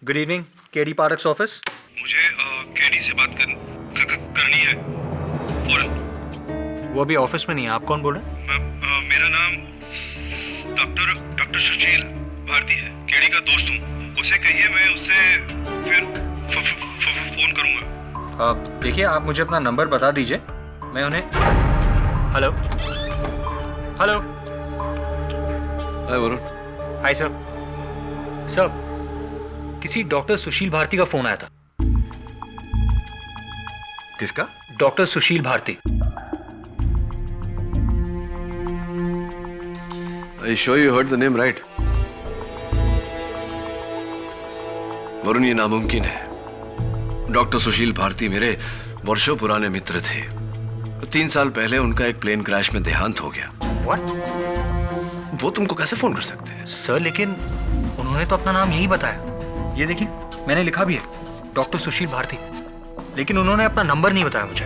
Good evening, KD parks office. मुझे KD से बात करनी है फौरन। वो अभी ऑफिस में नहीं है। आप कौन बोल रहे हैं? मेरा नाम डॉक्टर सुशील भारती है। केडी का दोस्त हूँ। उसे कहिए मैं उससे फिर फोन करूँगा। देखिए, आप मुझे अपना नंबर बता दीजिए, मैं उन्हें। Hello hello. Hi Varun. Hi sir. Sir, किसी डॉक्टर सुशील भारती का फोन आया था। किसका? Doctor Sushil Bharti. I sure you heard the name right? Varun, ये नामुमकिन है। डॉक्टर सुशील भारती मेरे वर्षों पुराने मित्र थे। 3 साल पहले उनका एक प्लेन क्रैश में देहांत हो गया। What? वो तुमको कैसे फोन कर सकते हैं? सर, लेकिन उन्होंने तो अपना नाम यही बताया। ये देखिए, मैंने लिखा भी है, डॉक्टर सुशील भारती, लेकिन उन्होंने अपना नंबर नहीं बताया मुझे।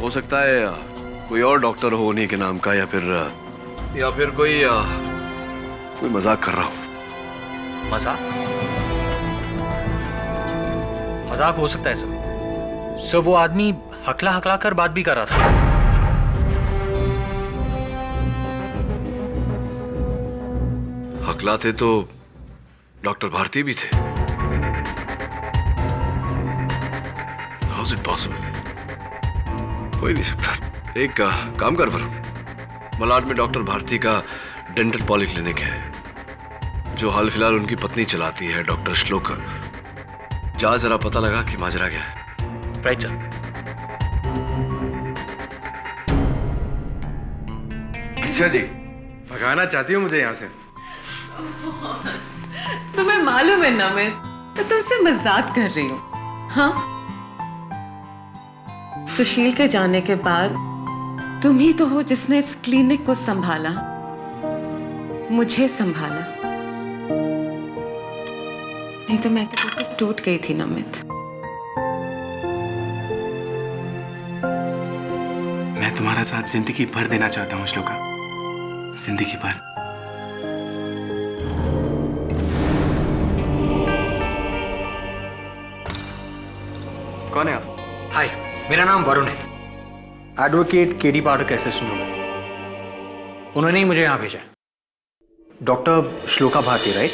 हो सकता है कोई और डॉक्टर हो उन्हीं के नाम का, या फिर कोई मजाक कर रहा हो। मजाक? मजाक हो सकता है सर। सर, वो आदमी हकला हकला कर बात भी कर रहा था। हकलाते तो डॉक्टर भारती भी थे। How is it possible? हो ही नहीं सकता। एक काम कर वरुण, मलाड में डॉक्टर भारती का डेंटल पॉलीक्लिनिक है, जो हाल फिलहाल उनकी पत्नी चलाती है, डॉक्टर श्लोका। जा जरा पता लगा कि माजरा क्या है। Right sir. अच्छा जी, भगाना चाहती हो मुझे यहाँ से? तुम्हें मालूम है ना, मैं तो तुमसे मजाक कर रही हूँ। हाँ, सुशील के जाने के बाद तुम ही तो हो जिसने इस क्लिनिक को संभाला, मुझे संभाला। नहीं तो मैं तो बिल्कुल टूट गई थी नमित। मैं तुम्हारा साथ जिंदगी भर देना चाहता हूँ श्लोका, जिंदगी भर। कौन है आप? हाय, मेरा नाम वरुण है, एडवोकेट केडी पाठक असिस्टेंट हूँ मैं। उन्होंने ही मुझे यहाँ भेजा। Doctor Shloka Bharati, right?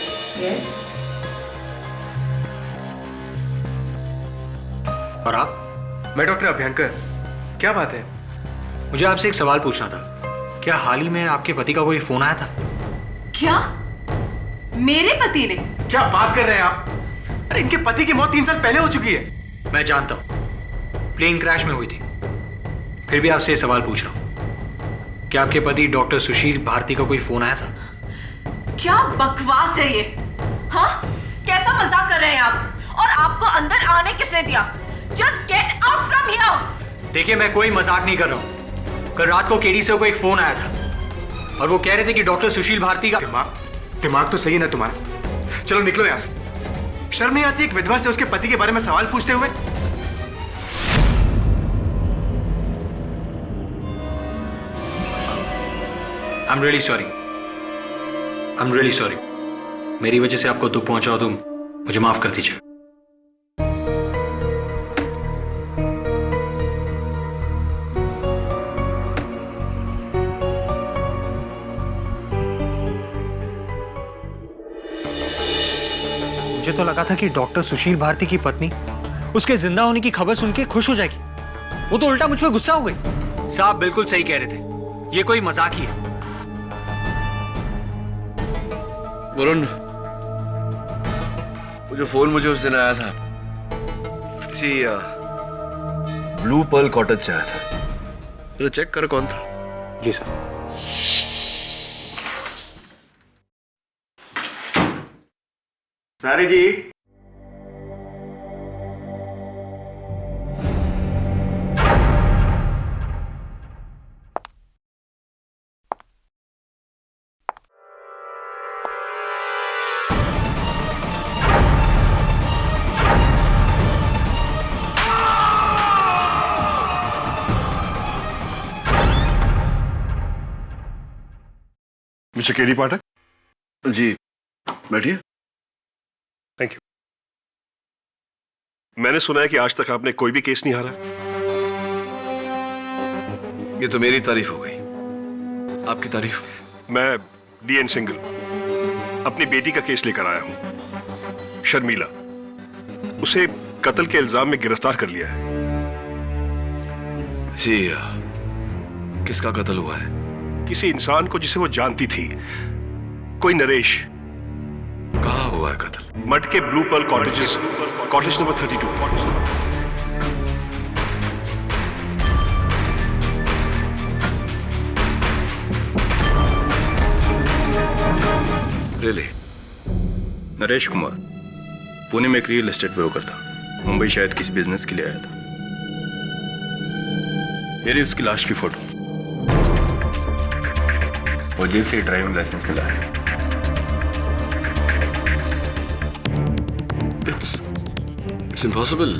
और आप? मैं डॉक्टर अभ्यंकर। क्या बात है? मुझे आपसे एक सवाल पूछना था। क्या हाल ही में आपके पति का कोई फोन आया था? क्या? मेरे पति ने? क्या बात कर रहे हैं आप? अरे इनके पति की मौत 3 साल पहले हो चुकी है। मैं जानता हूँ, प्लेन क्रैश में हुई थी। फिर भी आपसे ये सवाल पूछ रहा हूँ, क्या आपके पति डॉक्टर सुशील भारती का कोई फोन आया था? क्या बकवास है ये? हाँ, कैसा मजाक कर रहे हैं आप? और आपको अंदर आने किसने दिया? Just get out from here. देखिए, मैं कोई मजाक नहीं कर रहा हूँ। कल रात को केडी से कोई फोन आया था और वो कह रहे थे कि डॉक्टर सुशील भारती का। दिमाग तो सही है ना तुम्हारा? चलो निकलो यहाँ से। शर्म नहीं आती एक विधवा से उसके पति के बारे में सवाल पूछते हुए? I'm really sorry. I'm really sorry. मेरी वजह से आपको दुख पहुंचा हो तो मुझे माफ कर दीजिए। मुझे तो लगा था कि डॉक्टर सुशील भारती की पत्नी उसके जिंदा होने की खबर सुन के खुश हो जाएगी। वो तो उल्टा मुझ पे गुस्सा हो गई। साहब बिल्कुल सही कह रहे थे, ये कोई मजाक ही है। वरुण, वो जो फोन मुझे उस दिन आया था, किसी ब्लू पर्ल कॉटेज से आया था। जरा चेक कर कौन था। जी सर। सारी जी, मिस्टर केडी पाठक, जी बैठिए। Thank you. मैंने सुना है कि आज तक आपने कोई भी केस नहीं हारा। ये तो मेरी तारीफ हो गई, आपकी तारीफ? मैं डीएन सिंगल अपनी बेटी का केस लेकर आया हूं, शर्मिला। उसे कत्ल के इल्जाम में गिरफ्तार कर लिया है। जी, किसका कत्ल हुआ है? किसी इंसान को जिसे वो जानती थी, कोई नरेश। कहाँ हुआ है कत्ल? मड के blue pearl cottages, cottage number 32। Really? Naresh Kumar Pune में एक रियल एस्टेट ब्रोकर था। मुंबई शायद किसी बिजनेस के लिए आया था। ये रही उसकी लाश की फोटो। वो जेब से ड्राइविंग लाइसेंस मिला है। It's impossible.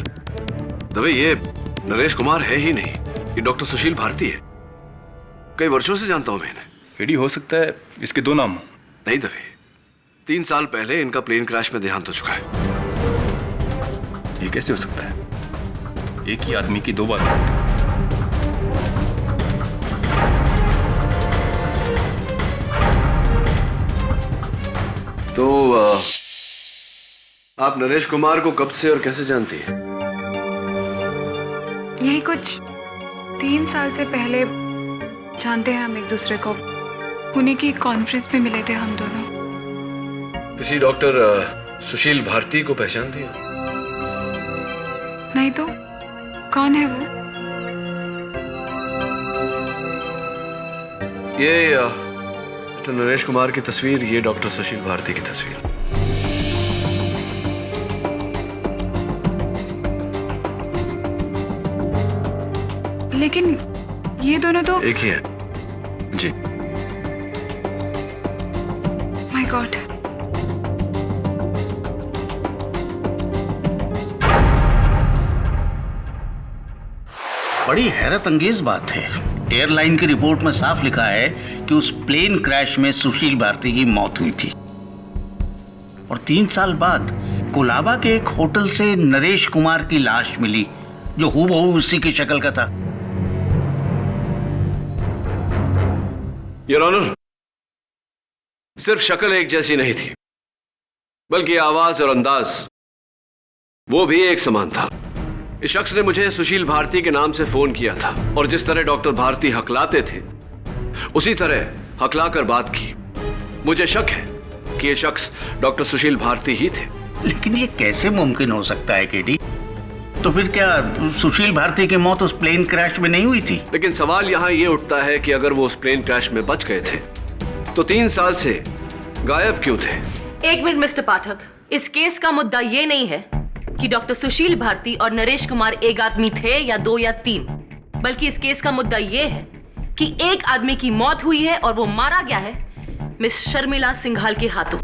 दवे ये नरेश कुमार है ही नहीं, ये डॉक्टर सुशील भारती है। कई वर्षों से जानता हूं मैं इन्हें। केडी हो सकता है इसके दो नाम हो। नहीं दवे, 3 साल पहले इनका प्लेन क्रैश में देहांत हो चुका है। ये कैसे हो सकता है? एक ही आदमी की 2 बार मौत। तो आप नरेश कुमार को कब से और कैसे जानती हैं? यही कुछ 3 साल से पहले जानते हैं हम एक दूसरे को। पुणे की कॉन्फ्रेंस में मिले थे हम दोनों। किसी डॉक्टर सुशील भारती को पहचानती हैं? नहीं तो कौन है वो? ये मिस्टर नरेश कुमार की तस्वीर, ये डॉक्टर सुशील भारती की तस्वीर। लेकिन ये दोनों तो एक ही है। जी। My God. बड़ी हैरत अंगेज बात है। एयरलाइन की रिपोर्ट में साफ लिखा है कि उस प्लेन क्रैश में सुशील भारती की मौत हुई थी और 3 साल बाद कोलाबा के एक होटल से नरेश कुमार की लाश मिली जो हूबहू उसी की शक्ल का था। योर ऑनर, सिर्फ शक्ल एक जैसी नहीं थी, बल्कि आवाज और अंदाज वो भी एक समान था। इस शख्स ने मुझे सुशील भारती के नाम से फोन किया था और जिस तरह डॉक्टर भारती हकलाते थे उसी तरह हकलाकर बात की। मुझे शक है कि ये शख्स डॉक्टर सुशील भारती ही थे। लेकिन ये कैसे मुमकिन हो सकता है केडी? तो फिर क्या सुशील भारती की मौत उस प्लेन क्रैश में नहीं हुई थी? लेकिन सवाल यहां यह उठता है कि अगर वो उस प्लेन क्रैश में बच गए थे तो 3 साल से गायब क्यों थे? एक मिनट मिस्टर पाठक, इस केस का मुद्दा ये नहीं है कि डॉक्टर सुशील भारती और नरेश कुमार एक आदमी थे या 2 या 3, बल्कि इस केस का मुद्दा ये है कि एक आदमी की मौत हुई है और वो मारा गया है मिस शर्मिला सिंघाल के हाथों।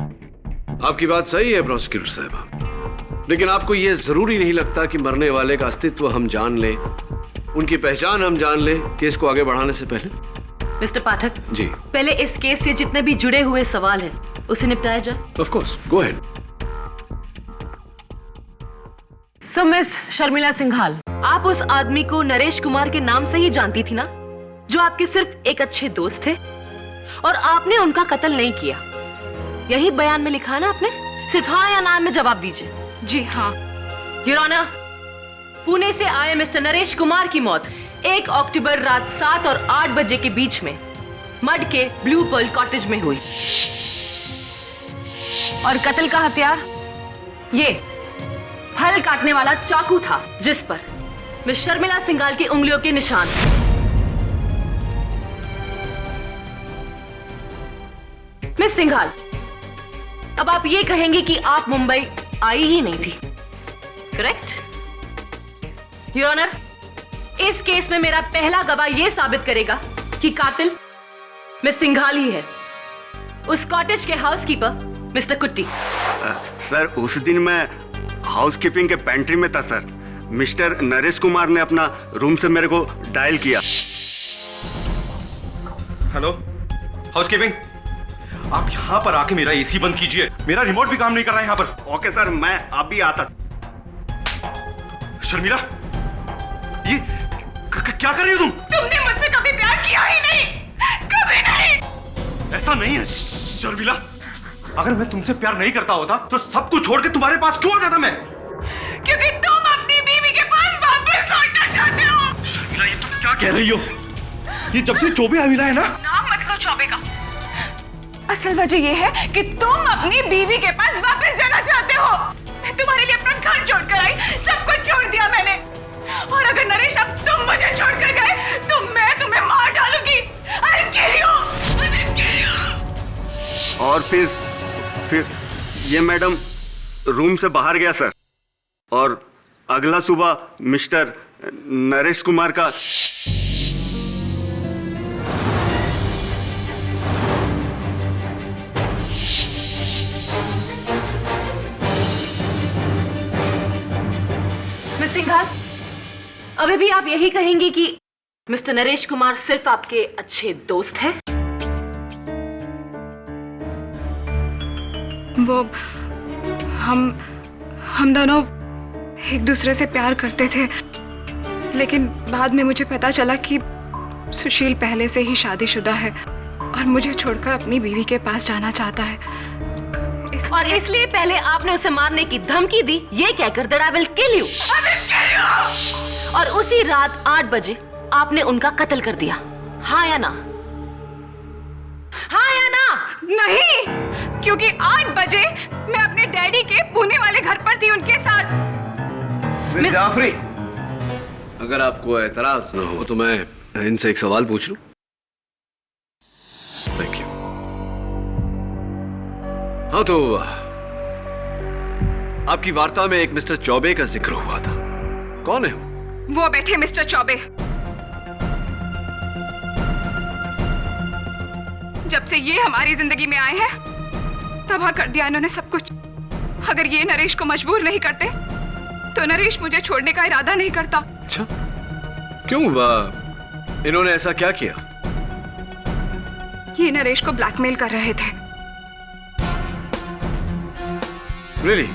आपकी बात सही है प्रोसिक्यूटर साहब, लेकिन आपको यह जरूरी नहीं लगता कि मरने वाले का अस्तित्व हम जान लें, उनकी पहचान हम जान लें केस को आगे बढ़ाने से पहले? मिस्टर पाठक जी, पहले इस केस से जितने भी जुड़े हुए सवाल हैं उसे निपटाया जाए। Of course, go ahead. So miss Sharmila Singhal, आप उस आदमी को नरेश कुमार के नाम से ही जानती थी ना, जो आपके सिर्फ एक अच्छे दोस्त थे, और आपने उनका कत्ल नहीं किया। यही बयान में लिखा है ना आपने? सिर्फ हाँ या ना में जवाब दीजिए। जी हाँ। योर ऑनर, पुणे से आए मिस्टर नरेश कुमार की मौत 1 अक्टूबर रात 7 और 8 बजे के बीच में मड के ब्लू पर्ल कॉटेज में हुई। और कत्ल का हथियार ये फल काटने वाला चाकू था, जिस पर मिस शर्मिला सिंघाल की उंगलियों के निशान। मिस सिंघाल, अब आप ये कहेंगे कि आप मुंबई आई ही नहीं थी, करेक्ट? योर ऑनर, इस केस में मेरा पहला गवाह यह साबित करेगा कि कातिल मिस सिंघाल ही है, उस कॉटेज के हाउसकीपर मिस्टर कुट्टी। सर, उस दिन मैं हाउसकीपिंग के पेंट्री में था सर। मिस्टर नरेश कुमार ने अपना रूम से मेरे को डायल किया। हेलो हाउसकीपिंग, आप यहाँ पर आके मेरा एसी बंद कीजिए, मेरा रिमोट भी काम नहीं कर रहा है यहाँ पर। ओके सर, मैं अभी आता। शर्मिला, ये क्या कर रही हो तुम? तुमने मुझसे कभी प्यार किया ही नहीं, कभी नहीं। ऐसा नहीं है शर्मिला, अगर मैं तुमसे प्यार नहीं करता होता तो सब कुछ छोड़ के तुम्हारे पास क्यों आ जाता मैं? क्योंकि तुम अपनी बीवी के पास वापस लौटना चाहते हो। शर्मिला, ये तुम क्या कह रही हो? ये जब से चौबे आ मिला है ना। नाम मत लो चौबे का। असल वजह यह है कि तुम अपनी बीवी के पास वापस जाना चाहते हो। मैं तुम्हारे लिए अपना घर छोड़कर आई, सब कुछ छोड़ दिया मैंने। और अगर नरेश अब तुम मुझे छोड़कर गए तो मैं तुम्हें मार डालूंगी। I will kill you. I will kill you. और फिर ये मैडम रूम से बाहर गया सर, और अगला सुबह मिस्टर नरेश कुमार का मिस सिंघाल, अभी भी आप यही कहेंगी कि मिस्टर नरेश कुमार सिर्फ आपके अच्छे दोस्त हैं? वो हम दोनों एक दूसरे से प्यार करते थे, लेकिन बाद में मुझे पता चला कि सुशील पहले से ही शादीशुदा है और मुझे छोड़कर अपनी बीवी के पास जाना चाहता है। और इसलिए पहले आपने उसे मारने की धमकी दी, ये कहकर that I will kill you. और उसी रात 8 बजे आपने उनका कत्ल कर दिया, हाँ या ना? हाँ या ना? नहीं, क्योंकि 8 बजे मैं अपने डैडी के पुणे वाले घर पर थी उनके साथ। मिस जाफरी, अगर आपको एतराज न हो तो मैं इनसे एक सवाल पूछ लूं? Thank you. हाँ, तो आपकी वार्ता में एक मिस्टर चौबे का जिक्र हुआ था, कौन है वो बैठे मिस्टर चौबे। जब से ये हमारी जिंदगी में आए हैं, तबाह कर दिया इन्होंने सब कुछ। अगर ये नरेश को मजबूर नहीं करते तो नरेश मुझे छोड़ने का इरादा नहीं करता। अच्छा, क्यों? इन्होंने ऐसा क्या किया? ये नरेश को ब्लैकमेल कर रहे थे। रियली?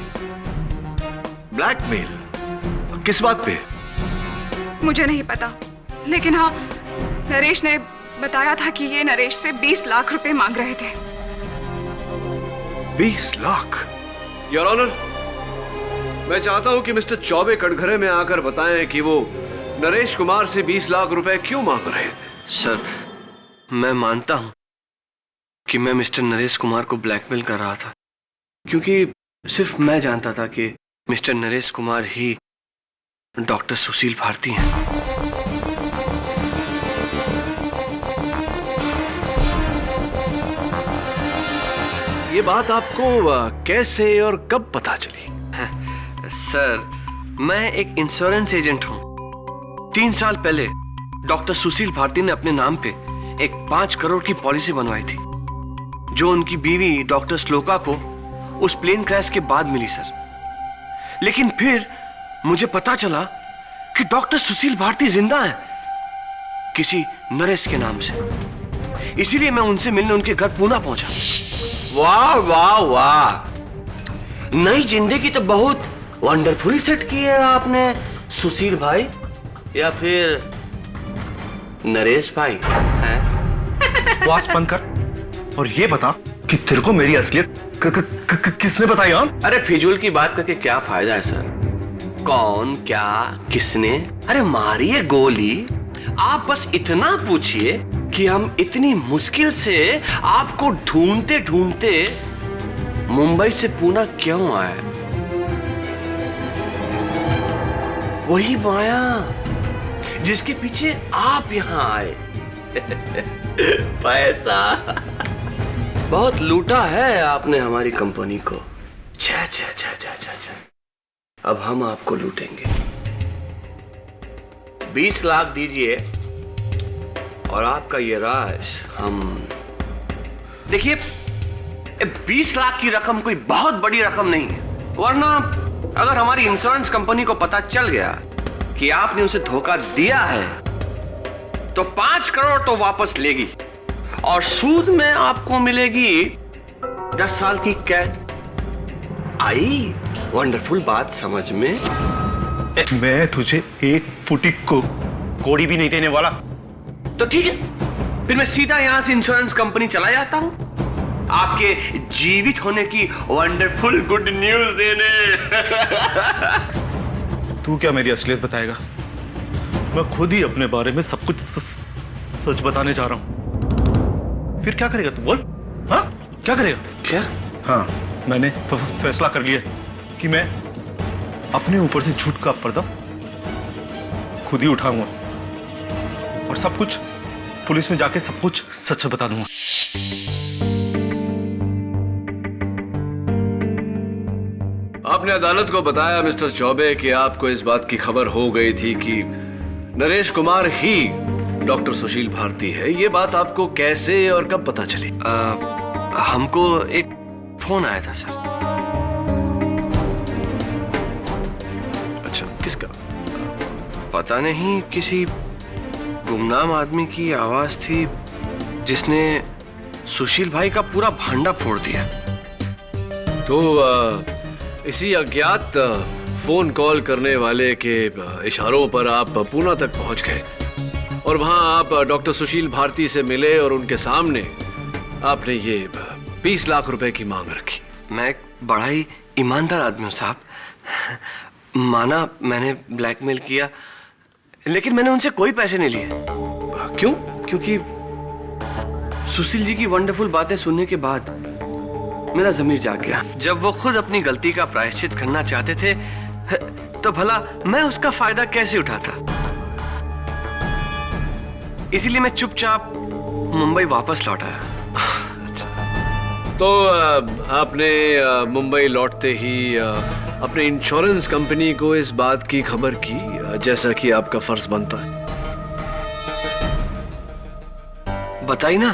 ब्लैकमेल? किस बात पे? मुझे नहीं पता, लेकिन हाँ, नरेश ने बताया था कि ये नरेश से 20 लाख रुपए मांग रहे थे। 20 लाख? योर ऑनर, मैं चाहता हूं कि मिस्टर चौबे कटघरे में आकर बताएं कि वो नरेश कुमार से 20 लाख रुपए क्यों मांग रहे थे। सर, मैं मानता हूं कि मैं मिस्टर नरेश कुमार को ब्लैकमेल कर रहा था, क्योंकि सिर्फ मैं जानता था कि मिस्टर नरेश कुमार ही डॉक्टर सुशील भारती हैं। ये बात आपको कैसे और कब पता चली? सर, मैं एक इंश्योरेंस एजेंट हूं। 3 साल पहले डॉक्टर सुशील भारती ने अपने नाम पे एक 5 करोड़ की पॉलिसी बनवाई थी, जो उनकी बीवी डॉक्टर श्लोका को उस प्लेन क्रैश के बाद मिली सर। लेकिन फिर मुझे पता चला कि डॉक्टर सुशील भारती जिंदा हैं, किसी नरेश के नाम से। इसीलिए मैं उनसे मिलने उनके घर पुणे पहुंचा। वाह वाह वाह, नई जिंदगी तो बहुत वंडरफुली सेट की है आपने सुशील भाई, या फिर नरेश भाई हैं? बकवास बंद कर और ये बता कि तेरे को मेरी असलियत किसने बताई? हाँ, अरे फिजूल की बात करके क्या फायदा है सर? कौन, क्या, किसने? अरे मारिए गोली, आप बस इतना पूछिए कि हम इतनी मुश्किल से आपको ढूंढते ढूंढते मुंबई से पुणे क्यों आए? वही माया जिसके पीछे आप यहां आए। पैसा। बहुत लूटा है आपने हमारी कंपनी को। छे छे छे छे छे छे। अब हम आपको लूटेंगे। 20 लाख दीजिए और आपका ये राज हम। देखिए, 20 लाख की रकम कोई बहुत बड़ी रकम नहीं है, वरना अगर हमारी इंश्योरेंस कंपनी को पता चल गया कि आपने उसे धोखा दिया है तो 5 करोड़ तो वापस लेगी और सूद में आपको मिलेगी 10 साल की कैद। आई वंडरफुल बात समझ में? मैं तुझे एक फुटी को कोड़ी भी नहीं देने वाला। तो ठीक है, फिर मैं सीधा यहां से इंश्योरेंस कंपनी चला जाता हूं आपके जीवित होने की वंडरफुल गुड न्यूज देने। तू क्या मेरी असलियत बताएगा? मैं खुद ही अपने बारे में सब कुछ सच बताने जा रहा हूं। फिर क्या करेगा तू? बोल। हाँ, क्या करेगा? क्या? हाँ, मैंने फैसला कर लिया कि मैं अपने ऊपर से झूठ का पर्दा खुद ही उठाऊंगा और सब कुछ पुलिस में जाके सब कुछ सच बता दूंगा। आपने अदालत को बताया मिस्टर चौबे कि आपको इस बात की खबर हो गई थी कि नरेश कुमार ही डॉक्टर सुशील भारती है। ये बात आपको कैसे और कब पता चली? हमको एक फोन आया था सर। अच्छा, किसका? पता नहीं, किसी गुमनाम आदमी की आवाज थी जिसने सुशील भाई का पूरा भांडा फोड़ दिया। तो इसी अज्ञात फोन कॉल करने वाले के इशारों पर आप पूना तक पहुंच गए और वहां आप डॉक्टर सुशील भारती से मिले और उनके सामने आपने ये 20 लाख रुपए की मांग रखी। मैं एक बड़ा ही ईमानदार आदमी हूं साहब। माना मैंने ब्लैकमेल किया, लेकिन मैंने उनसे कोई पैसे नहीं लिए। क्यों? क्योंकि सुशील जी की वंडरफुल बातें सुनने के बाद मेरा ज़मीर जाग गया। जब वो खुद अपनी गलती का प्रायश्चित करना चाहते थे तो भला मैं उसका फायदा कैसे उठाता। इसीलिए मैं चुपचाप मुंबई वापस लौट आया। तो आपने मुंबई लौटते ही अपने इंश्योरेंस कंपनी को इस बात की खबर की, जैसा कि आपका फर्ज बनता है। बताई ना,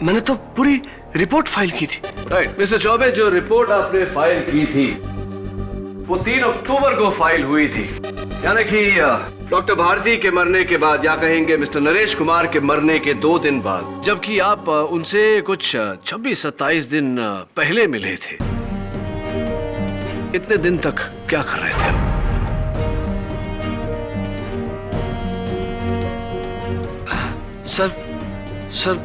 मैंने तो पूरी रिपोर्ट फाइल की थी। राइट मिस्टर चौबे, जो रिपोर्ट आपने फाइल की थी वो 3 अक्टूबर को फाइल हुई थी, यानी कि डॉक्टर भारती के मरने के बाद, या कहेंगे मिस्टर नरेश कुमार के मरने के 2 दिन बाद, जबकि आप उनसे कुछ 26-27 दिन पहले मिले थे। इतने दिन तक क्या कर रहे थे आप? सर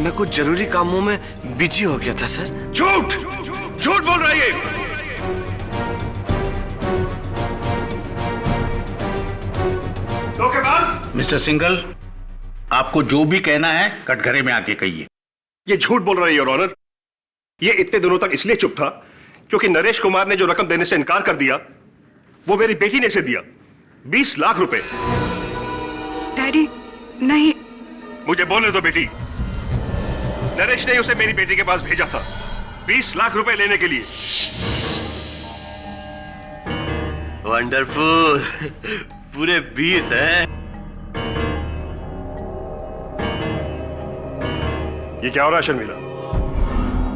मैं कुछ जरूरी कामों में बिजी हो गया था सर। झूठ बोल रहा है ये। मिस्टर सिंघल, आपको जो भी कहना है कटघरे में आके कहिए। ये झूठ बोल रहा है योर ऑनर। ये इतने दिनों तक इसलिए चुप था क्योंकि नरेश कुमार ने जो रकम देने से इनकार कर दिया वो मेरी बेटी ने इसे दिया, 20 लाख रुपए। डैडी नहीं। मुझे बोलने दो बेटी। नरेश ने उसे मेरी बेटी के पास भेजा था 20 लाख रुपए लेने के लिए। वंडरफुल, पूरे 20 हैं। ये क्या हो रहा है शर्मिला?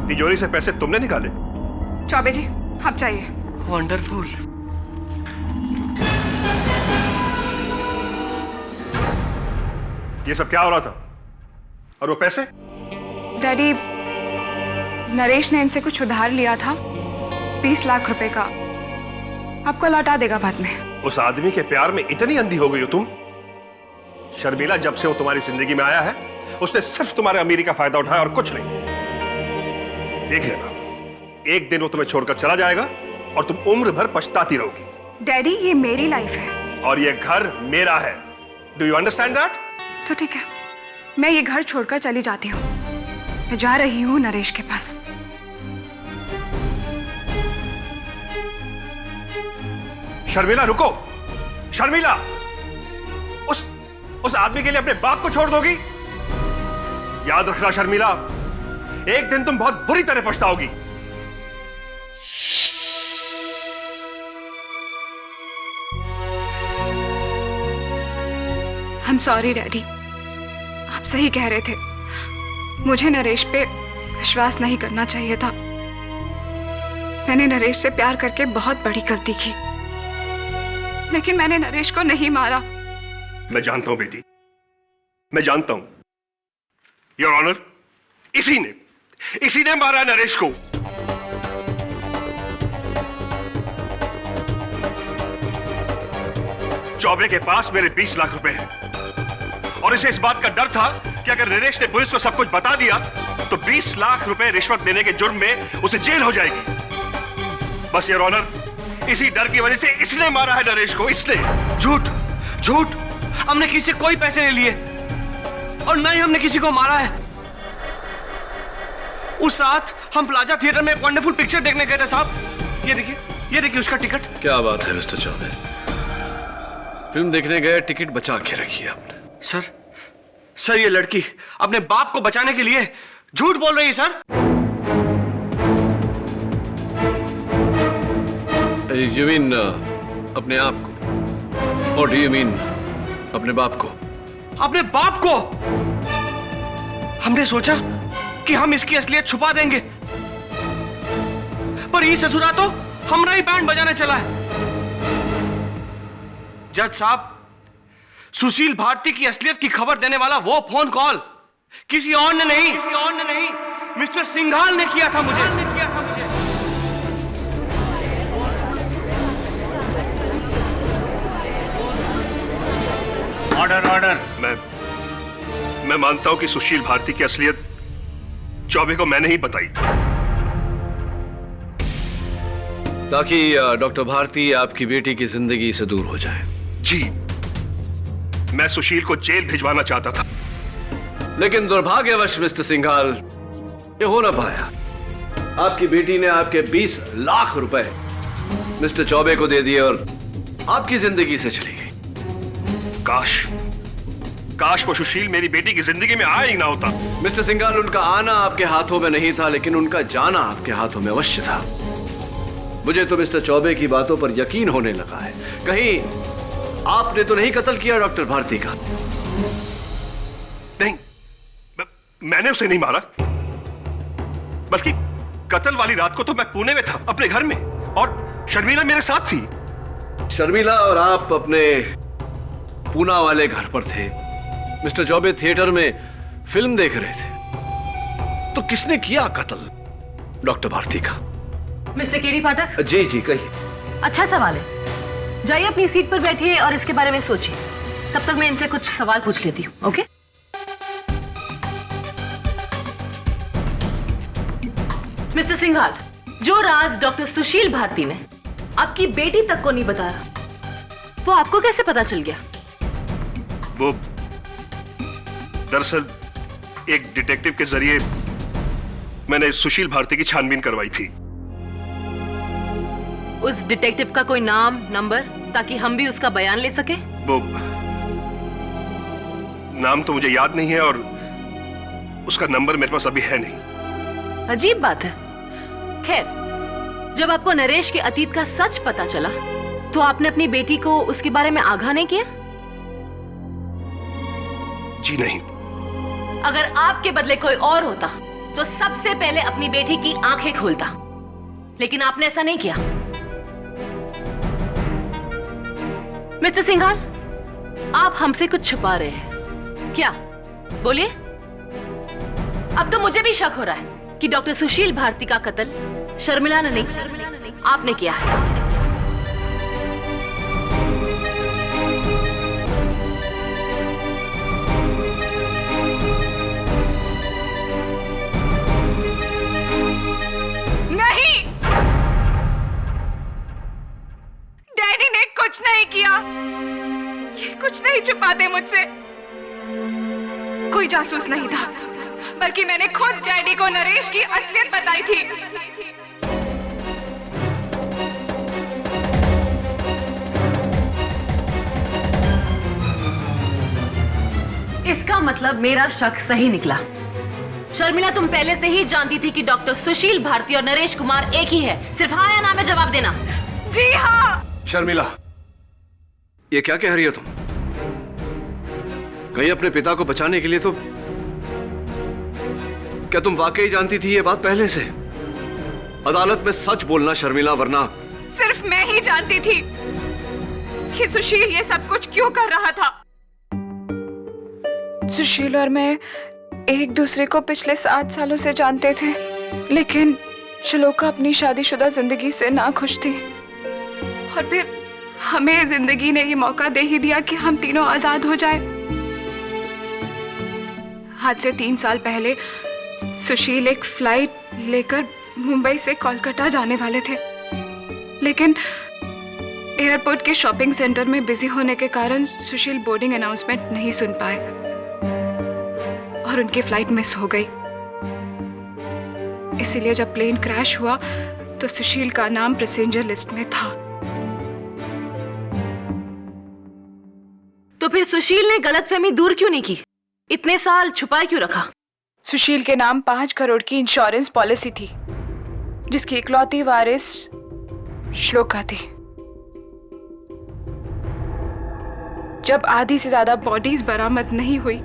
तिजोरी से पैसे तुमने निकाले? चौबे जी, आप चाहिए। वंडरफुल। ये सब क्या हो रहा था? और वो पैसे? डैडी, नरेश ने इनसे कुछ उधार लिया था, 20 लाख रुपए का। आपको लौटा देगा बाद में। उस आदमी के प्यार में इतनी अंधी हो गई हो तुम? शर्मिला, जब से वो तुम्हारी जिंदगी में आया है उसने सिर्फ तुम्हारे अमीरी का फायदा उठाया और कुछ नहीं। देख लेना, एक दिन वो तुम्हें छोड़कर चला जाएगा और तुम उम्र भर पछताती रहोगी। डैडी, ये मेरी लाइफ है और ये घर मेरा है। Do you understand that? तो ठीक है, मैं ये घर छोड़कर चली जाती हूँ। मैं जा रही हूँ नरेश के पास। शर्मिला रुको। शर्मिला, उस आदमी के लिए अपने बाप को छोड़ दोगी? याद रखना शर्मिला, एक दिन तुम बहुत बुरी तरह पछताओगी। I'm sorry डैडी, आप सही कह रहे थे। मुझे नरेश पे विश्वास नहीं करना चाहिए था। मैंने नरेश से प्यार करके बहुत बड़ी गलती की, लेकिन मैंने नरेश को नहीं मारा। मैं जानता हूं बेटी, मैं जानता हूं। योर ऑनर, इसी ने मारा नरेश को। चौबे के पास मेरे 20 लाख रुपए हैं और इसे इस बात का डर था कि अगर नरेश ने पुलिस को सब कुछ बता दिया तो 20 लाख रुपए रिश्वत देने के जुर्म में उसे जेल हो जाएगी। बस योर ऑनर, इसी डर की वजह से इसने मारा है नरेश को, इसने। झूठ झूठ, हमने किसी से कोई पैसे नहीं लिए और न ही हमने किसी को मारा है। उस रात हम प्लाजा थिएटर में एक वंडरफुल पिक्चर देखने गए थे साहब। ये देखिए उसका टिकट। क्या बात है मिस्टर चौबे, फिल्म देखने गए, टिकट बचा के रखी है आपने। सर ये लड़की अपने बाप को बचाने के लिए झूठ बोल रही है सर। यू मीन अपने आप को, और डू यू मीन अपने बाप को? अपने बाप को। हमने सोचा कि हम इसकी असलियत छुपा देंगे, पर ये ससुरा तो हमरा ही बैंड बजाने चला है। जज साहब, सुशील भारती की असलियत की खबर देने वाला वो फोन कॉल किसी और ने नहीं मिस्टर सिंघाल ने किया था मुझे। ऑर्डर। मैं मानता हूं कि सुशील भारती की असलियत चौबे को मैंने ही बताई ताकि डॉक्टर भारती आपकी बेटी की जिंदगी से दूर हो जाए। जी, मैं सुशील को जेल भिजवाना चाहता था, लेकिन दुर्भाग्यवश मिस्टर सिंघाल ये हो ना पाया। आपकी बेटी ने आपके 20 लाख रुपए मिस्टर चौबे को दे दिए और आपकी जिंदगी से चली गई। काश वो सुशील मेरी बेटी की जिंदगी में आया ही ना होता। मिस्टर सिंघाल, उनका आना आपके हाथों में नहीं था, लेकिन उनका जाना आपके हाथों में अवश्य था। मुझे तो मिस्टर चौबे की बातों पर यकीन होने लगा है। कहीं आपने तो नहीं कत्ल किया डॉक्टर भारती का? नहीं, मैंने उसे नहीं मारा, बल्कि कत्ल वाली रात को तो मैं पुणे में था अपने घर में, और शर्मिला मेरे साथ थी। शर्मिला और आप अपने पूना वाले घर पर थे, मिस्टर चौबे थिएटर में फिल्म देख रहे थे। तो किसने किया कत्ल डॉक्टर भारती का? मिस्टर केडी पाठक। जी कहिए। अच्छा सवाल है, जाइए अपनी सीट पर बैठिए और इसके बारे में सोचिए। तब तक मैं इनसे कुछ सवाल पूछ लेती हूँ। ओके? मिस्टर सिंघाल, जो राज डॉक्टर सुशील भारती ने आपकी बेटी तक को नहीं बताया, वो आपको कैसे पता चल गया? वो दरअसल एक डिटेक्टिव के जरिए मैंने सुशील भारती की छानबीन करवाई थी। उस डिटेक्टिव का कोई नाम, नंबर, ताकि हम भी उसका बयान ले सके? वो नाम तो मुझे याद नहीं है और उसका नंबर मेरे पास अभी है नहीं। अजीब बात है। खैर, जब आपको नरेश के अतीत का सच पता चला तो आपने अपनी बेटी को उसके बारे में आगाह नहीं किया? जी नहीं। अगर आपके बदले कोई और होता तो सबसे पहले अपनी बेटी की आंखें खोलता, लेकिन आपने ऐसा नहीं किया। मिस्टर सिंघाल, आप हमसे कुछ छुपा रहे हैं क्या? बोलिए। अब तो मुझे भी शक हो रहा है कि डॉक्टर सुशील भारती का कत्ल शर्मिला ने नहीं, आपने किया है। नहीं, डैडी ने कुछ नहीं किया। ये कुछ नहीं छुपाते मुझसे। कोई जासूस नहीं था, बल्कि मैंने खुद डैडी को नरेश की असलियत बताई थी। इसका मतलब मेरा शक सही निकला। शर्मिला, तुम पहले से ही जानती थी कि डॉक्टर सुशील भारती और नरेश कुमार एक ही है। सिर्फ हाँ या ना में जवाब देना। जी हाँ। शर्मिला, ये क्या कह रही हो तुम? कहीं अपने पिता को बचाने के लिए तो क्या तुम वाकई जानती थी ये बात पहले से? अदालत में सच बोलना शर्मिला, वरना। सिर्फ मैं ही जानती थी कि सुशील ये सब कुछ क्यों कर रहा था। सुशील और मैं एक दूसरे को पिछले 7 सालों से जानते थे, लेकिन श्लोका अपनी शादीशुदा जिंदगी से ना खुश थी। और फिर हमें जिंदगी ने ये मौका दे ही दिया कि हम तीनों आजाद हो जाएं। आज से 3 साल पहले सुशील एक फ्लाइट लेकर मुंबई से कोलकाता जाने वाले थे, लेकिन एयरपोर्ट के शॉपिंग सेंटर में बिजी होने के कारण सुशील बोर्डिंग अनाउंसमेंट नहीं सुन पाए और उनकी फ्लाइट मिस हो गई। इसीलिए जब प्लेन क्रैश हुआ तो सुशील का नाम पैसेंजर लिस्ट में था। तो फिर सुशील ने गलतफहमी दूर क्यों नहीं की? इतने साल छुपाए क्यों रखा? सुशील के नाम 5 करोड़ की इंश्योरेंस पॉलिसी थी, जिसकी इकलौती वारिस श्लोका थी। जब आधी से ज्यादा बॉडीज बरामद नहीं हुई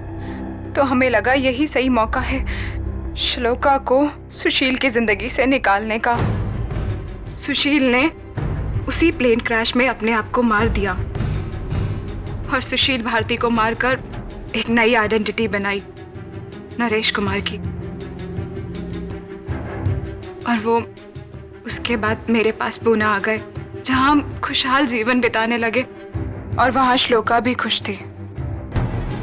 तो हमें लगा यही सही मौका है श्लोका को सुशील की जिंदगी से निकालने का। सुशील ने उसी प्लेन क्रैश में अपने आप को मार दिया और सुशील भारती को मारकर एक नई आइडेंटिटी बनाई, नरेश कुमार की। और वो उसके बाद मेरे पास पुणे आ गए, जहां हम खुशहाल जीवन बिताने लगे। और वहां श्लोका भी खुश थी,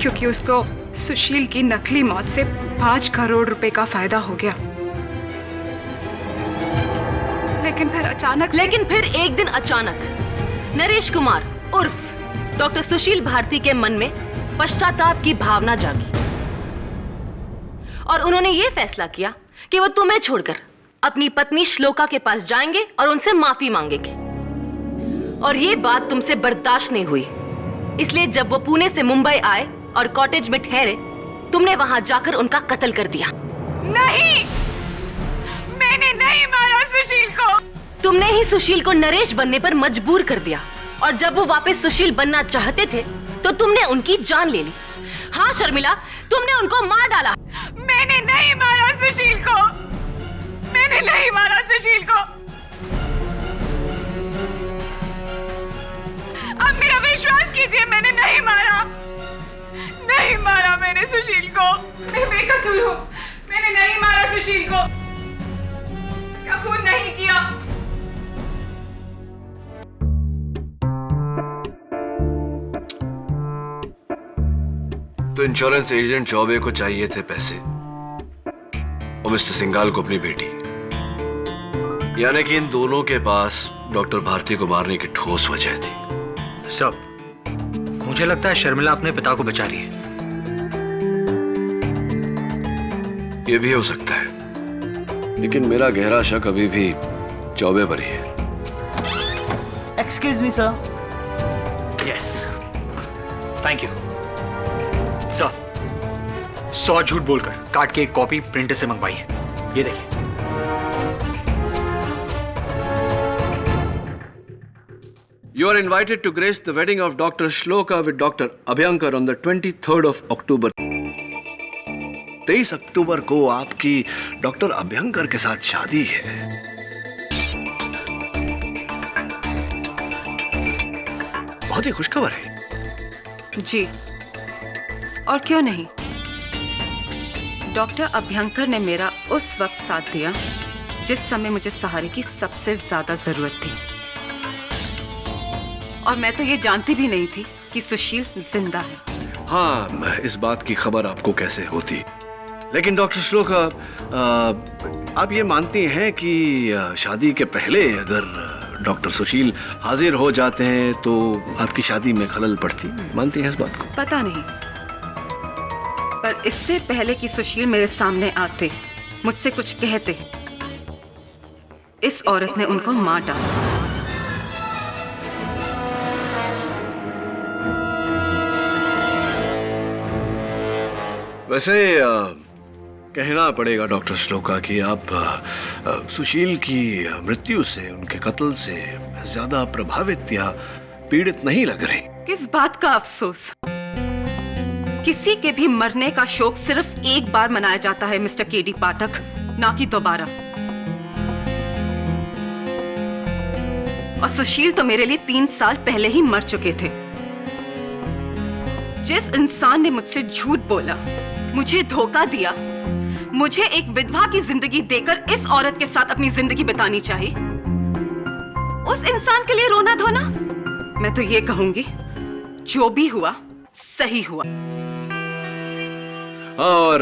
क्योंकि उसको सुशील की नकली मौत से 5 करोड़ रुपए का फायदा हो गया। लेकिन फिर एक दिन अचानक नरेश कुमार उर्फ डॉक्टर सुशील भारती के मन में पश्चाताप की भावना जागी और उन्होंने ये फैसला किया कि वो तुम्हें छोड़कर अपनी पत्नी श्लोका के पास जाएंगे और उनसे माफी मांगेंगे। और ये बात तुमसे बर्दाश्त नहीं हुई, इसलिए जब वो पुणे से मुंबई आए और कॉटेज में ठहरे, तुमने वहां जाकर उनका कत्ल कर दिया। नहीं, मैंने नहीं मारा सुशील को। तुमने ही सुशील को नरेश बनने पर मजबूर कर दिया, और जब वो वापस सुशील बनना चाहते थे तो तुमने उनकी जान ले ली। हाँ शर्मिला, तुमने उनको मार डाला। मैंने नहीं मारा सुशील को, मैंने नहीं मारा सुशील को। अब मेरा विश्वास कीजिए, मैंने नहीं मारा मैंने सुशील को। मैं बेकसूर हूँ, मैंने नहीं मारा सुशील को, उसका खून नहीं किया। तो इंश्योरेंस एजेंट चौबे को चाहिए थे पैसे और मिस्टर सिंघाल को अपनी बेटी, यानी कि इन दोनों के पास डॉक्टर भारती को मारने की ठोस वजह थी। सब मुझे लगता है शर्मिला अपने पिता को बचा रही है। यह भी हो सकता है, लेकिन मेरा गहरा शक अभी भी चौबे पर ही है। Excuse me sir. Yes, thank you sir. 100 झूठ बोलकर कार्ड की एक कॉपी प्रिंटर से मंगवाई है, ये देखिए। You are invited to grace the wedding of Dr. Shloka with Dr. Abhyankar on the 23rd of October. 23 अक्टूबर को आपकी डॉक्टर अभ्यंकर के साथ शादी है। बहुत ही खुशखबर है। जी, और क्यों नहीं। डॉक्टर अभ्यंकर ने मेरा उस वक्त साथ दिया जिस समय मुझे सहारे की सबसे ज्यादा जरूरत थी, और मैं तो ये जानती भी नहीं थी कि सुशील जिंदा है। हाँ, इस बात की खबर आपको कैसे होती? लेकिन डॉक्टर श्लोका, आप ये मानती हैं कि शादी के पहले अगर डॉक्टर सुशील हाजिर हो जाते हैं तो आपकी शादी में खलल पड़ती? मानती हैं इस बात को? पता नहीं, पर इससे पहले कि सुशील मेरे सामने आते, मुझसे कुछ कहते, इस औरत ने उनको मार डाला। वैसे कहना पड़ेगा डॉक्टर श्लोका कि आप सुशील की मृत्यु से, उनके कत्ल से ज्यादा प्रभावित या पीड़ित नहीं लग रही। किस बात का अफसोस? किसी के भी मरने का शोक सिर्फ एक बार मनाया जाता है मिस्टर केडी पाठक, ना कि दोबारा। और सुशील तो मेरे लिए 3 साल पहले ही मर चुके थे। जिस इंसान ने मुझसे झूठ बोला, मुझे धोखा दिया, मुझे एक विधवा की जिंदगी देकर इस औरत के साथ अपनी जिंदगी बितानी चाहिए, उस इंसान के लिए रोना धोना? मैं तो ये कहूंगी, जो भी हुआ सही हुआ। और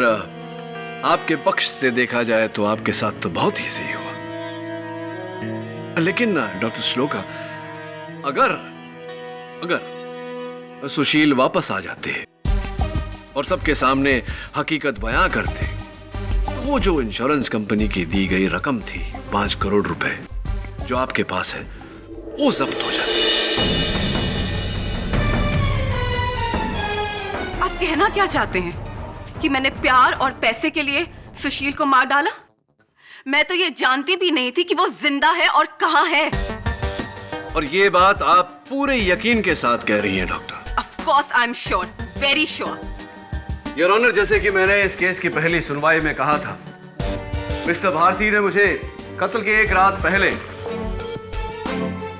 आपके पक्ष से देखा जाए तो आपके साथ तो बहुत ही सही हुआ। लेकिन डॉक्टर श्लोका, अगर सुशील वापस आ जाते और सबके सामने हकीकत बयां करते, तो वो जो इंश्योरेंस कंपनी की दी गई रकम थी 5 करोड़ रुपए जो आपके पास है, वो जब्त हो जाती। आप कहना क्या चाहते हैं कि मैंने प्यार और पैसे के लिए सुशील को मार डाला? मैं तो ये जानती भी नहीं थी कि वो जिंदा है और कहाँ है। और ये बात आप पूरे यकीन के साथ कह रही हैं doctor? Of course I'm sure, very sure. Your honour, जैसे कि मैंने इस केस की पहली सुनवाई में कहा था, मिस्टर भारती ने मुझे कत्ल के एक रात पहले,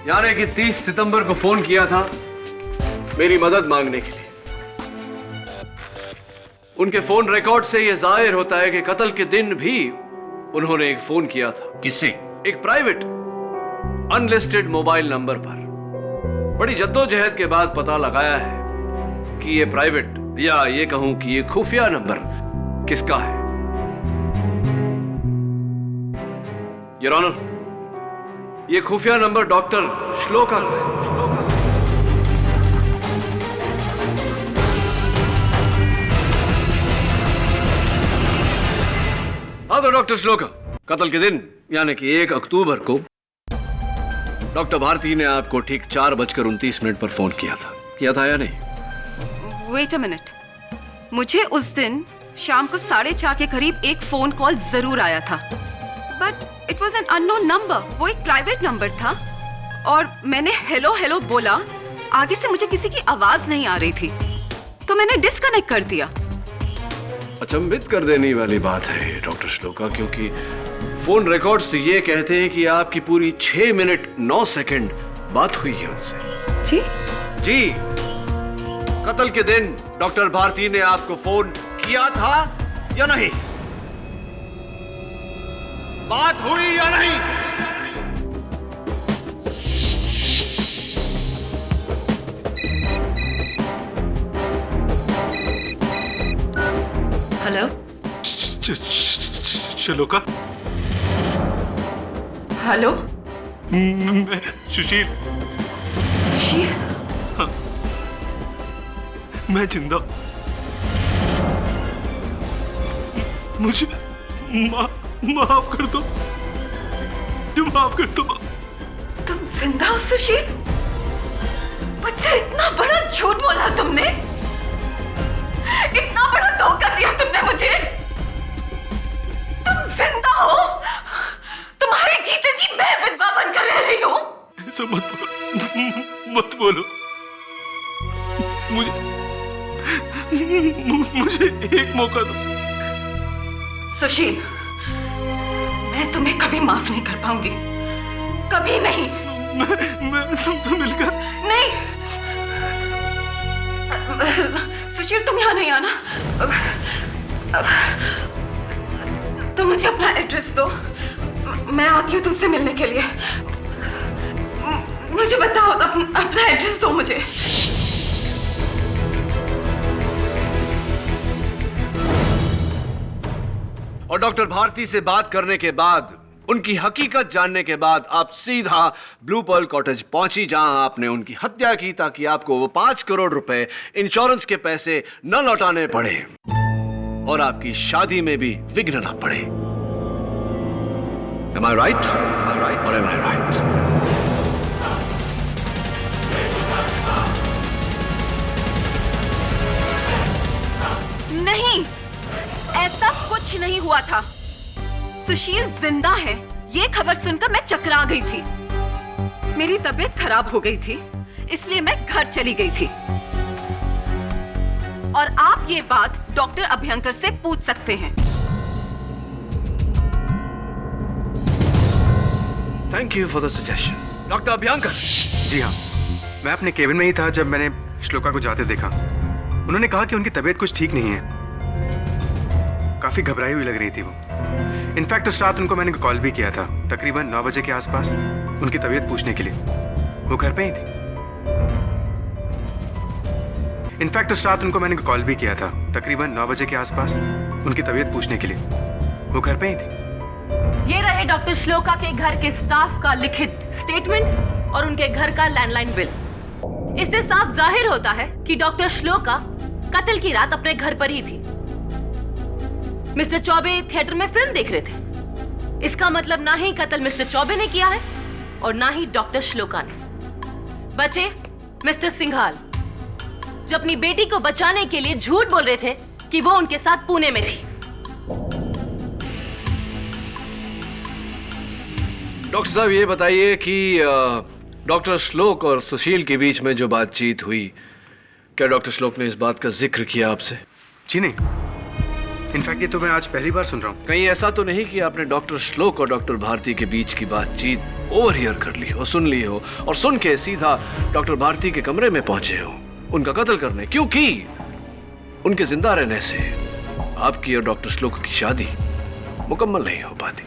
यानी कि 30 सितंबर को फोन किया था मेरी मदद मांगने के लिए। उनके फोन रिकॉर्ड से यह जाहिर होता है कि कत्ल के दिन भी उन्होंने एक फोन किया था। किससे? एक प्राइवेट अनलिस्टेड मोबाइल नंबर पर। बड़ी जद्दोजहद के बाद पता लगाया है कि ये प्राइवेट, या ये कहूं कि ये खुफिया नंबर किसका है। योर ऑनर, ये खुफिया नंबर डॉक्टर श्लोका का है। हाँ तो डॉक्टर श्लोका, कत्ल के दिन यानी कि 1 अक्टूबर को डॉक्टर भारती ने आपको ठीक 4:29 पर फोन किया था या नहीं? Wait a minute. मुझे उस दिन शाम को 4:30 के करीब एक फोन कॉल जरूर आया था, but it was an unknown number. वो एक प्राइवेट नंबर था और मैंने हेलो हेलो बोला, आगे से मुझे किसी की आवाज नहीं आ रही थी, तो मैंने डिस्कनेक्ट कर दिया। अचंभित कर देने वाली बात है डॉक्टर श्लोका, क्योंकि फोन रिकॉर्ड्स तो ये कहते हैं कि आपकी पूरी 6 मिनट 9 सेकंड बात हुई है उनसे। जी, कत्ल के दिन डॉक्टर भारती ने आपको फोन किया था या नहीं? बात हुई या नहीं? हेलो, श्लोका? हेलो, मैं सुशील। सुशील? हाँ, मैं जिंदा। मुझे माफ कर दो, माफ कर दो। तुम जिंदा हो सुशील? मुझसे इतना बड़ा झूठ बोला तुमने, इतना बड़ा धोखा दिया तुमने मुझे। तुम जिंदा हो? तुम्हारे जीते जी मैं विधवा बनकर रह रही हूं? ऐसा मत बोलो। मुझे एक मौका दो। सुशील, मैं तुम्हें कभी माफ नहीं कर पाऊंगी, कभी नहीं। मैं तुमसे मिलकर नहीं सुशील, तुम यहाँ नहीं आना। तुम मुझे अपना एड्रेस दो, मैं आती हूँ तुमसे मिलने के लिए। मुझे बताओ, अपना एड्रेस दो मुझे। और डॉक्टर भारती से बात करने के बाद, उनकी हकीकत जानने के बाद आप सीधा ब्लू पर्ल कॉटेज पहुंची, जहां आपने उनकी हत्या की ताकि आपको वो 5 करोड़ रुपए इंश्योरेंस के पैसे न लौटाने पड़े और आपकी शादी में भी विघ्न न पड़े। Am I right? Or am I right? नहीं, ऐसा कुछ नहीं हुआ था। सुशील जिंदा है, ये खबर सुनकर मैं चकरा गई थी। मेरी तबीयत खराब हो गई थी, इसलिए मैं घर चली गई थी। और आप ये बात डॉक्टर अभ्यंकर से पूछ सकते हैं। Thank you for the suggestion, doctor Abhyankar. जी हाँ, मैं अपने केबिन में ही था जब मैंने श्लोका को जाते देखा। उन्होंने कहा कि उनकी तबीयत कुछ ठीक नहीं है। काफी घबराई हुई लग रही थी वो। इनफैक्ट उस रात उनको मैंने कॉल भी किया था, तकरीबन 9 बजे के आसपास, उनकी तबीयत पूछने के लिए। वो घर पे ही थी। इनफैक्ट उस रात उनको मैंने कॉल भी किया था, तकरीबन 9 बजे के आसपास, उनकी तबीयत पूछने के लिए। वो घर पे ही थी। ये रहे डॉक्टर श्लोका के घर के स्टाफ का लिखित स्टेटमेंट और उनके घर का लैंडलाइन बिल। इससे साफ जाहिर होता है कि डॉक्टर श्लोका कत्ल की रात अपने घर पर ही थी। मिस्टर चौबे थिएटर में फिल्म देख रहे थे। इसका मतलब ना ही कत्ल मिस्टर चौबे ने किया है और ना ही डॉक्टर श्लोका ने। बचे मिस्टर सिंघाल, जो अपनी बेटी को बचाने के लिए झूठ बोल रहे थे कि वो उनके साथ पुणे में थी। डॉक्टर साहब ये बताइए कि डॉक्टर श्लोक और सुशील के बीच में जो बातचीत हुई, क्या डॉक्टर श्लोक ने इस बात का जिक्र किया आपसे? जी नहीं, इनफैक्ट ये तो मैं आज पहली बार सुन रहा हूँ। कहीं ऐसा तो नहीं कि आपने डॉक्टर श्लोक और डॉक्टर भारती के बीच की बातचीत ओवरहियर कर ली हो, सुन ली हो और सुन के सीधा डॉक्टर भारती के कमरे में पहुंचे हो उनका कत्ल करने, क्योंकि उनके जिंदा रहने से आपकी और डॉक्टर श्लोक की शादी मुकम्मल नहीं हो पाती।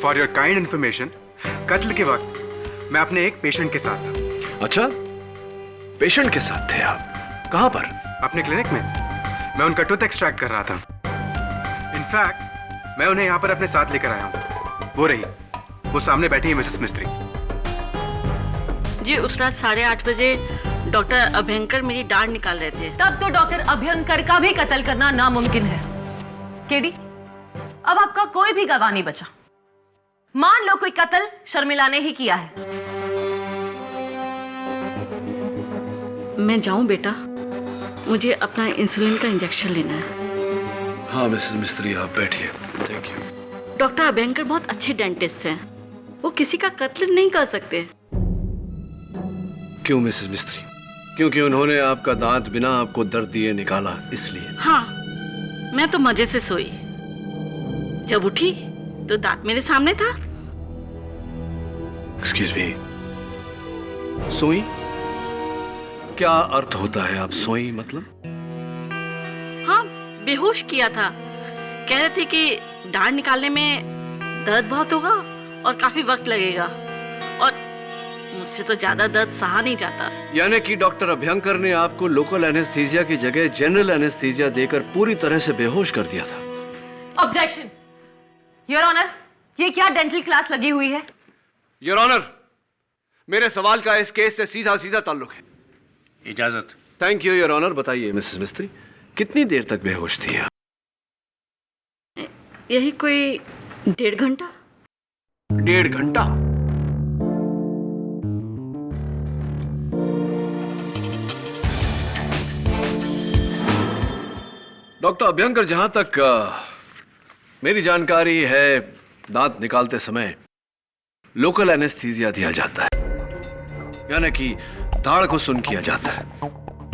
फॉर योर काइंड इन्फॉर्मेशन, कत्ल के वक्त मैं अपने एक पेशेंट के साथ था। अच्छा, पेशेंट के साथ थे आप? कहां पर? अपने क्लिनिक में। मैं उनका टूथ एक्सट्रैक्ट कर रहा था। इनफैक्ट मैं उन्हें यहाँ पर अपने साथ लेकर आया हूँ। वो रही, वो सामने बैठी है मिसेस मिस्त्री। जी, उस रात 8:30 बजे डॉक्टर अभयंकर मेरी डांड निकाल रहे थे। तब तो डॉक्टर अभयंकर का भी कत्ल करना नामुमकिन है। केडी, अब आपका कोई भी गवाह नहीं बचा। मान लो कोई कत्ल शर्मिला ने ही किया है। मैं जाऊं बेटा? मुझे अपना इंसुलिन का इंजेक्शन लेना है। हाँ मिसेस मिस्त्री, आप बैठिए। Thank you. डॉक्टर अभयंकर बहुत अच्छे डेंटिस्ट हैं। वो किसी का कत्ल नहीं कर सकते। क्यों मिसेस मिस्त्री? क्योंकि उन्होंने आपका दांत बिना आपको दर्द दिए निकाला, इसलिए? हाँ, मैं तो मजे से सोई। जब उठी तो दांत मेरे सामने था। एक्सक्यूज मी, सोई? क्या अर्थ होता है आप सोई मतलब? हाँ, बेहोश किया था। कह रहे थे कि डांड निकालने में दर्द बहुत होगा और काफी वक्त लगेगा और मुझसे तो ज्यादा दर्द सहा नहीं जाता। यानी कि डॉक्टर अभयंकर ने आपको लोकल एनेस्थीसिया की जगह जनरल एनेस्थीसिया देकर पूरी तरह से बेहोश कर दिया था। ऑब्जेक्शन योर ऑनर, ये क्या डेंटल क्लास लगी हुई है? योर ऑनर, मेरे सवाल का इस केस से सीधा सीधा ताल्लुक है। इजाजत। Thank you your honour. बताइए मिसेस मिस्त्री, कितनी देर तक बेहोश थी आप? यही कोई 1.5 घंटा। 1.5 घंटा? डॉक्टर अभयंकर, जहां तक मेरी जानकारी है, दांत निकालते समय लोकल एनेस्थीसिया दिया जाता है, यानी कि दाढ़ को सुन किया जाता है,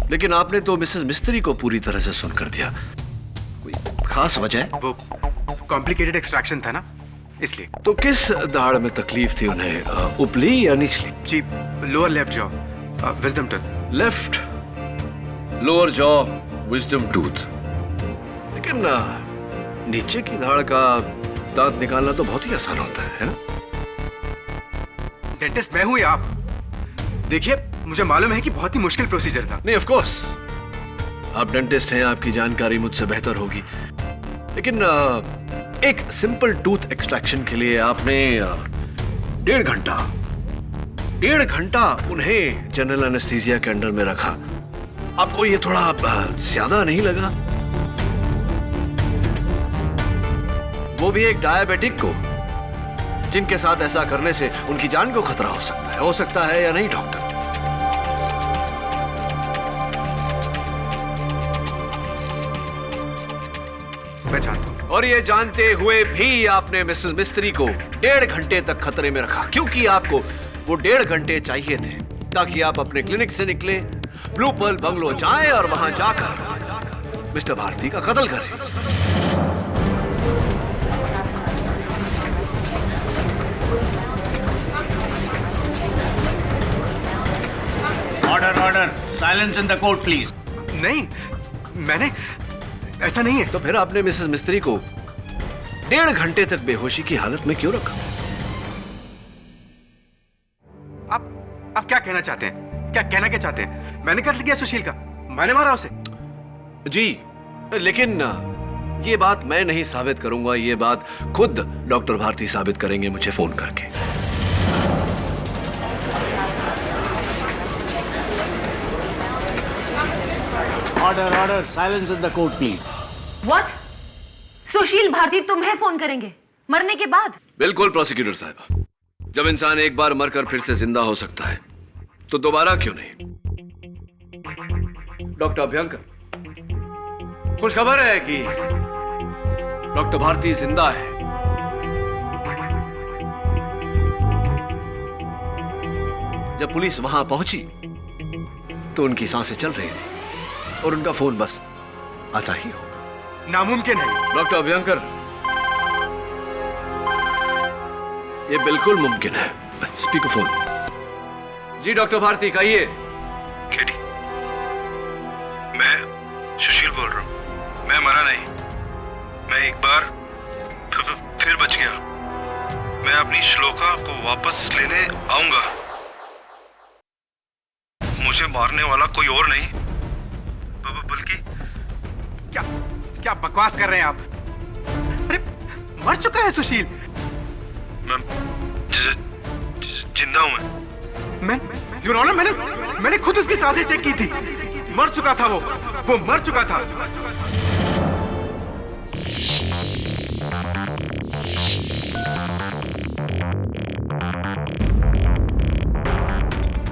लेकिन आपने तो मिसेस मिस्त्री को पूरी तरह से सुन कर दिया। कोई खास वजह? वो कॉम्प्लिकेटेड एक्सट्रैक्शन था ना, इसलिए। तो किस दाढ़ में तकलीफ थी उन्हें, ऊपरी या निचली? जी, lower left jaw, wisdom tooth. Left lower jaw, wisdom tooth. लेकिन नीचे की दाढ़ का दांत निकालना तो बहुत ही आसान होता है ना? डेंटिस्ट मैं हूं या आप? देखिए, मुझे मालूम है कि बहुत ही मुश्किल प्रोसीजर था। नहीं, ऑफ कोर्स आप डेंटिस्ट हैं, आपकी जानकारी मुझसे बेहतर होगी, लेकिन एक सिंपल टूथ एक्सट्रैक्शन के लिए आपने 1.5 घंटा उन्हें जनरल एनेस्थीसिया के अंडर में रखा। आपको ये थोड़ा ज्यादा नहीं लगा? वो भी एक डायबिटिक को, जिनके साथ ऐसा करने से उनकी जान को खतरा हो सकता है या नहीं डॉक्टर? मैं जानता हूं। और ये जानते हुए भी आपने मिसेस मिस्त्री को 1.5 घंटे तक खतरे में रखा, क्योंकि आपको वो 1.5 घंटे चाहिए थे ताकि आप अपने क्लिनिक से निकले, ब्लू पर्ल बंगलो जाएं और वहां जाकर मिस्टर भारती का कत्ल करें। Order order, silence in the court please. नहीं, मैंने ऐसा नहीं है। तो फिर आपने मिसेस मिस्त्री को 1.5 घंटे तक बेहोशी की हालत में क्यों रखा? आप क्या कहना चाहते हैं? क्या चाहते हैं? मैंने कत्ल किया सुशील का, मैंने मारा उसे। जी, लेकिन ये बात मैं नहीं साबित करूंगा, ये बात खुद डॉक्टर भारती साबित करेंगे मुझे फोन करके। Order order, silence in the court please. What? Sushil Bharti तुम्हें फोन करेंगे मरने के बाद? बिल्कुल प्रोसिक्यूटर साहब, जब इंसान एक बार मरकर फिर से जिंदा हो सकता है तो दोबारा क्यों नहीं? डॉक्टर अभ्यंकर, खुश खबर है कि डॉक्टर भारती जिंदा है। जब पुलिस वहां पहुंची तो उनकी सांसें चल रही थी और उनका फोन बस आता ही होगा। नामुमकिन है डॉक्टर अभ्यंकर, ये बिल्कुल मुमकिन है। Speaker phone. जी डॉक्टर भारती, कहिए। केडी, मैं सुशील बोल रहा हूँ। मैं मरा नहीं, मैं एक बार फिर बच गया। मैं अपनी श्लोका को वापस लेने आऊंगा। मुझे मारने वाला कोई और नहीं बल्कि क्या बकवास कर रहे हैं आप? अरे मर चुका है सुशील। मैं जिंदा हूं। मैं योर ऑनर, मैंने खुद उसकी सांसें चेक की थी। मर चुका था वो मर चुका था।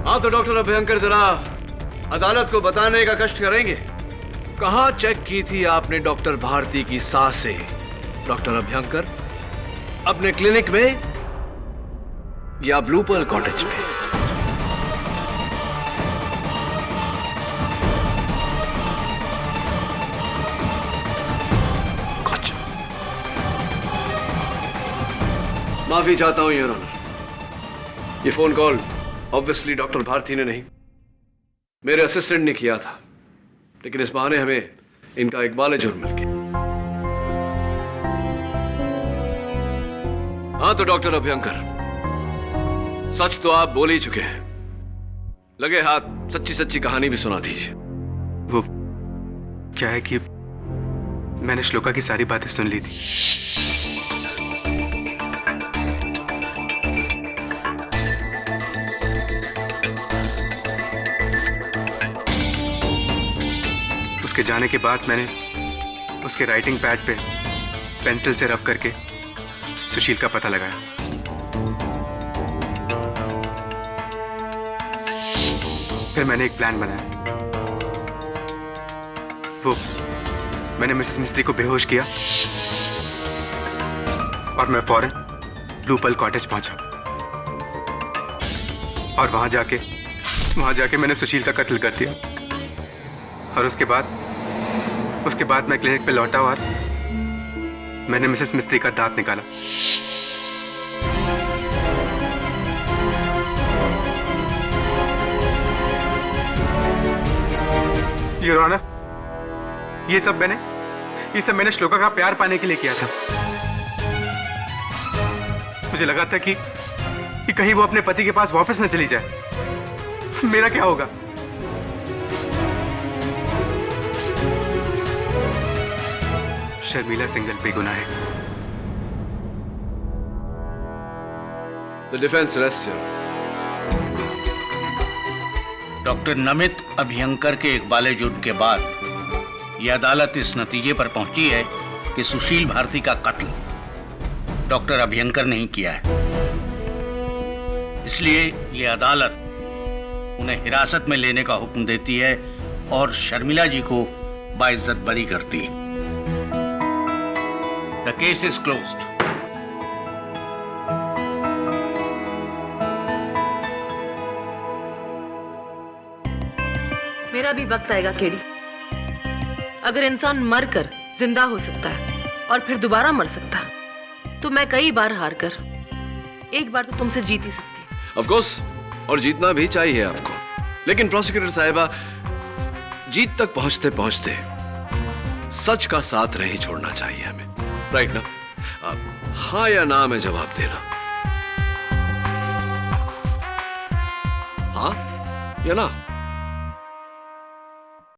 हाँ तो डॉक्टर अभ्यंकर, जरा अदालत को बताने का कष्ट करेंगे, कहां चेक की थी आपने डॉक्टर भारती की सांसें? डॉक्टर अभ्यंकर, अपने क्लिनिक में या ब्लू पर्ल कॉटेज में? माफी चाहता हूं योर ऑनर, ये phone call obviously doctor Bharti ने नहीं, मेरे असिस्टेंट ने किया था, लेकिन इस बहाने हमें इनका इकबाल जुर्म मिल गया। हाँ तो डॉक्टर अभ्यंकर, सच तो आप बोल ही चुके हैं, लगे हाथ सच्ची सच्ची कहानी भी सुना दीजिए। वो क्या है कि मैंने श्लोका की सारी बातें सुन ली थी। उसके जाने के बाद मैंने उसके राइटिंग पैड पे पेंसिल से रब करके सुशील का पता लगाया। फिर मैंने एक प्लान बनाया। मैंने मिसेस मिस्त्री को बेहोश किया और मैं फौरन ब्लू पर्ल कॉटेज पहुंचा और वहां जाके मैंने सुशील का कत्ल कर दिया। और उसके बाद मैं क्लिनिक पे लौटा और मैंने मिसेस मिस्त्री का दांत निकाला। योर ऑनर, ये सब मैंने श्लोका का प्यार पाने के लिए किया था। मुझे लगा था कि कहीं वो अपने पति के पास वापस न चली जाए। मेरा क्या होगा? शर्मिला सिंघल बेगुनाह है। The defense rests here. Doctor Namit Abhyankar के इकबाल जुर्म के बाद यह अदालत इस नतीजे पर पहुंची है कि सुशील भारती का कत्ल डॉक्टर अभ्यंकर ने ही किया है। इसलिए यह अदालत उन्हें हिरासत में लेने का हुक्म देती है और शर्मिला जी को बाइज्जत बरी करती है। The case is closed. मेरा भी वक्त आएगा केडी। अगर इंसान मरकर जिंदा हो सकता है और फिर दोबारा मर सकता है, तो मैं कई बार हार कर एक बार तो तुमसे जीत ही सकती हूँ। Of course, और जीतना भी चाहिए आपको, लेकिन प्रोसिक्यूटर साहिबा, जीत तक पहुंचते पहुंचते सच का साथ नहीं छोड़ना चाहिए हमें, राइट ना? हाँ या ना में जवाब देना। हाँ या ना?